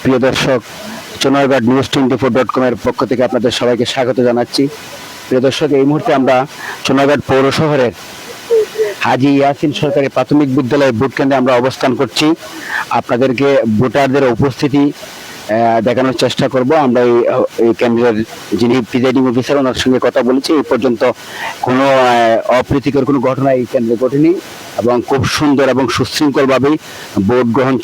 প্রিয় দর্শক, চুনারগড় নিউজ24.com এর পক্ষ থেকে আপনাদের সবাইকে স্বাগত জানাচ্ছি। প্রিয় দর্শক, এই মুহূর্তে আমরা চুনারগড় পৌর শহরের হাজী ইয়াসিন সরকারি প্রাথমিক বিদ্যালয়ের ভোট কেন্দ্রে আমরা অবস্থান করছি। আপনাদেরকে ভোটারদের উপস্থিতি দেখানোর চেষ্টা করব। আমরা এই কেন্দ্রের যিনি প্রিজাইডিং অফিসার ওনার সঙ্গে কথা বলেছি। এই পর্যন্ত কোনো অপ্রীতিকর কোনো ঘটনা এই কেন্দ্রে ঘটেনি এবং খুব সুন্দর এবং সুশৃঙ্খলভাবেই ভোট গ্রহণ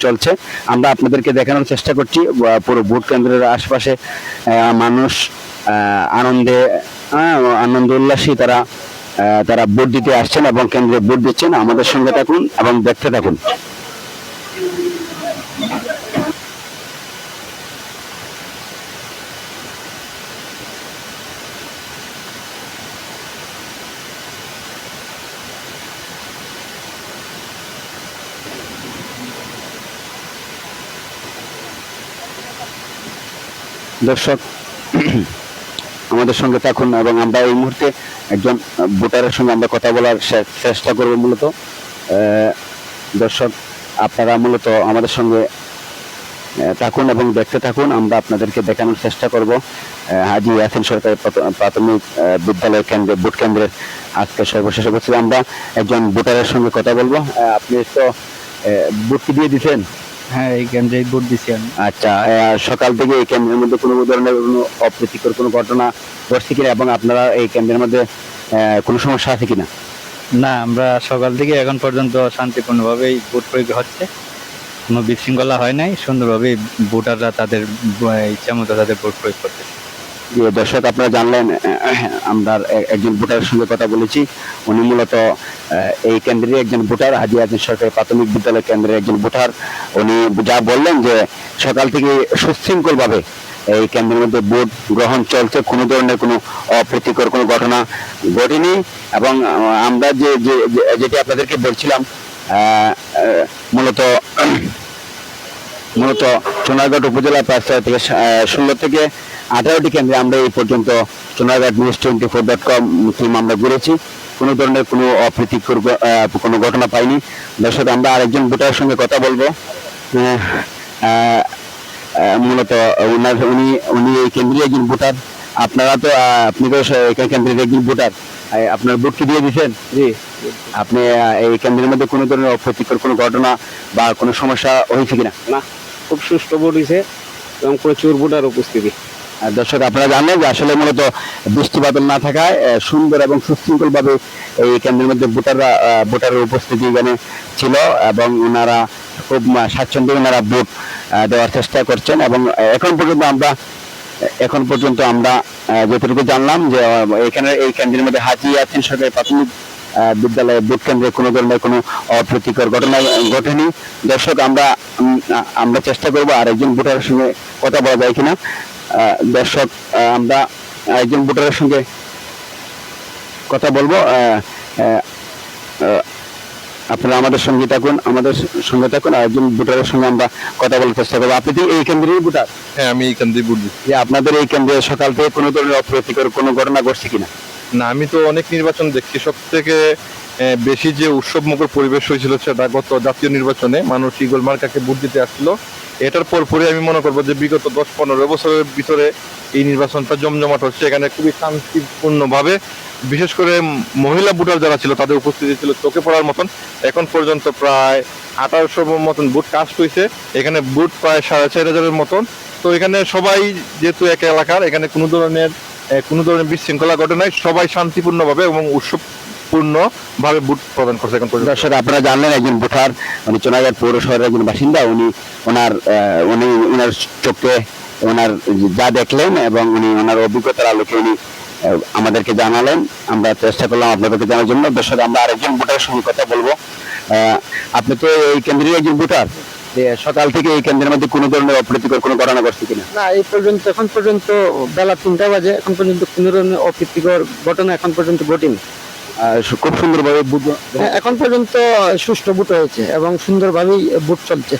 চলছে। আমরা আপনাদেরকে দেখানোর চেষ্টা করছি পুরো ভোট কেন্দ্রের আশপাশে মানুষ আনন্দ উল্লাসী তারা ভোট দিতে আসছেন এবং কেন্দ্রে ভোট দিচ্ছেন। আমাদের সঙ্গে থাকুন এবং দেখতে থাকুন। দর্শক, আমাদের সঙ্গে থাকুন এবং আমরা এই মুহূর্তে একজন ভোটারের সঙ্গে আমরা কথা বলার চেষ্টা করব। মূলত দর্শক, আপনারা মূলত আমাদের সঙ্গে থাকুন এবং দেখতে থাকুন। আমরা আপনাদেরকে দেখানোর চেষ্টা করব হাজী ইয়াসিন সরকারি প্রাথমিক বিদ্যালয় কেন্দ্রে ভোট কেন্দ্রের আজকে সর্বশেষ অবস্থিত। আমরা একজন ভোটারের সঙ্গে কথা বলবো। আপনি তো ভোট কি দিয়ে দিচ্ছেন? হ্যাঁ, এই কেন্দ্রে ভোট দিছি আমি। আচ্ছা, সকাল থেকে এই কেন্দ্রের মধ্যে কোনো ধরনের কোনো অপ্রীতিকর কোনো ঘটনা ঘটছে কিনা এবং আপনারা এই কেন্দ্রের মধ্যে কোনো সমস্যা আছে কিনা? না, আমরা সকাল থেকে এখন পর্যন্ত শান্তিপূর্ণভাবেই ভোট প্রয়োগ হচ্ছে। কোনো বিশৃঙ্খলা হয় নাই, সুন্দরভাবে ভোটাররা তাদের ইচ্ছা মতো তাদের ভোট প্রয়োগ করতেছে। দর্শক, আপনারা জানলেন, আমরা একজন ভোটারের সঙ্গে কথা বলেছি। উনি মূলত এই কেন্দ্রের একজন ভোটার, হাজী ইয়াসিন সরকারি প্রাথমিক বিদ্যালয় কেন্দ্রের একজন ভোটার। উনি যা বললেন যে সকাল থেকে সুশৃঙ্খলভাবে এই কেন্দ্রের মধ্যে ভোট গ্রহণ চলছে, কোনো ধরনের কোনো অপ্রীতিকর কোনো ঘটনা ঘটেনি। এবং আমরা যেটি আপনাদেরকে বলছিলাম, মূলত চুনারগড় উপজেলা প্রায় 16 থেকে 18টি কেন্দ্রে আমরা এই পর্যন্ত চুনারগড় নিউজ24.com টিম আমরা ঘুরেছি। কোনো ধরনের কোনো অপ্রীতিকর কোনো ঘটনা পাইনি। দর্শক, আমরা আরেকজন ভোটারের সঙ্গে কথা বলবো। মূলত উনি এই কেন্দ্রের একজন ভোটার। আপনারা তো আপনি তো কেন্দ্রের একজন ভোটার। আপনার ভোট কি দিয়ে দিচ্ছেন? জি। আপনি এই কেন্দ্রের মধ্যে কোনো ধরনের অপ্রীতিকর কোনো ঘটনা বা কোনো সমস্যা হয়েছে কিনা? না, খুব সুষ্ঠু ভোট হয়েছে এবং প্রচুর ভোটার উপস্থিতি। দর্শক, আপনারা জানেন যে আসলে মূলত বৃষ্টিপাত না থাকায় সুন্দর এবং সুশৃঙ্খল ভাবে এই কেন্দ্রের মধ্যে ভোটারের উপস্থিতি এখানে ছিল এবং ওনারা খুব স্বাচ্ছন্দ্যে ওনারা ভোট দেওয়ার চেষ্টা করছেন। এবং এখন পর্যন্ত আমরা যতটুকু জানলাম যে এখানে এই কেন্দ্রের মধ্যে হাজী ইয়াসিন সরকারি প্রাথমিক বিদ্যালয়ে ভোট কেন্দ্রে কোনো ধরনের কোনো অপ্রীতিকর ঘটনা ঘটেনি। দর্শক, আমরা চেষ্টা করবো আর একজন ভোটারের সঙ্গে কথা বলা যায় কিনা। দর্শক, আমরা একজন ভোটারের সঙ্গে কথা বলবো। আপনারা আমাদের সঙ্গে থাকুন আর একজন ভোটারের সঙ্গে আমরা কথা বলার চেষ্টা করবো। আপনি কি এই কেন্দ্রের ভোটার? হ্যাঁ, আমি এই কেন্দ্রে ভোট দিচ্ছি। যে আপনাদের এই কেন্দ্রে সকাল থেকে কোনো ধরনের অপ্রীতিকর কোনো ঘটনা ঘটছে কিনা? না, আমি তো অনেক নির্বাচন দেখছি। সব থেকে বেশি যে উৎসবমুখর পরিবেশ হয়েছিল সেটা গত জাতীয় নির্বাচনে মানুষ ঈগল মার্কাকে ভোট দিতে আসছিল। এটার পরপরই আমি মনে করবো যে বিগত 10-15 বছরের ভিতরে এই নির্বাচনটা জমজমাট হচ্ছে। এখানে খুবই শান্তিপূর্ণভাবে, বিশেষ করে মহিলা ভোটার যারা ছিল তাদের উপস্থিতি ছিল চোখে পড়ার মতন। এখন পর্যন্ত প্রায় 1800 মতন ভোট কাস্ট হয়েছে। এখানে ভোট প্রায় 4500 মতন। তো এখানে সবাই যেহেতু এক এলাকার, এখানে কোনো ধরনের বিশৃঙ্খলা ঘটে নাই। সবাই শান্তিপূর্ণভাবে এবং উৎসবপূর্ণভাবে ভোট প্রদান করছে এখন পর্যন্ত। দর্শক, আপনারা জানলেন একজন ভোটার, উনি চুনারগড় পৌর শহরের একজন বাসিন্দা। ওনার চোখে ওনার যা দেখলেন এবং ওনার অভিজ্ঞতার আলোকে উনি আমাদেরকে জানালেন। আমরা চেষ্টা করলাম আপনাদেরকে জানার জন্য। দর্শক, আমরা আরেকজন ভোটারের সঙ্গে কথা বলবো। আপনি তো এই কেন্দ্রের একজন ভোটার। সকাল থেকে এই কেন্দ্রের মধ্যে কোনো ধরনের অপ্রীতিকর কোনো ঘটনা ঘটছে কিনা? না, এখন পর্যন্ত বেলা 3টা বাজে, এখন পর্যন্ত কোনো ধরনের অপ্রীতিকর ঘটনা এখন পর্যন্ত ঘটেনি। খুব সুন্দরভাবে এখন পর্যন্ত সুষ্ঠু ভোট হয়েছে এবং সুন্দরভাবেই ভোট চলছে।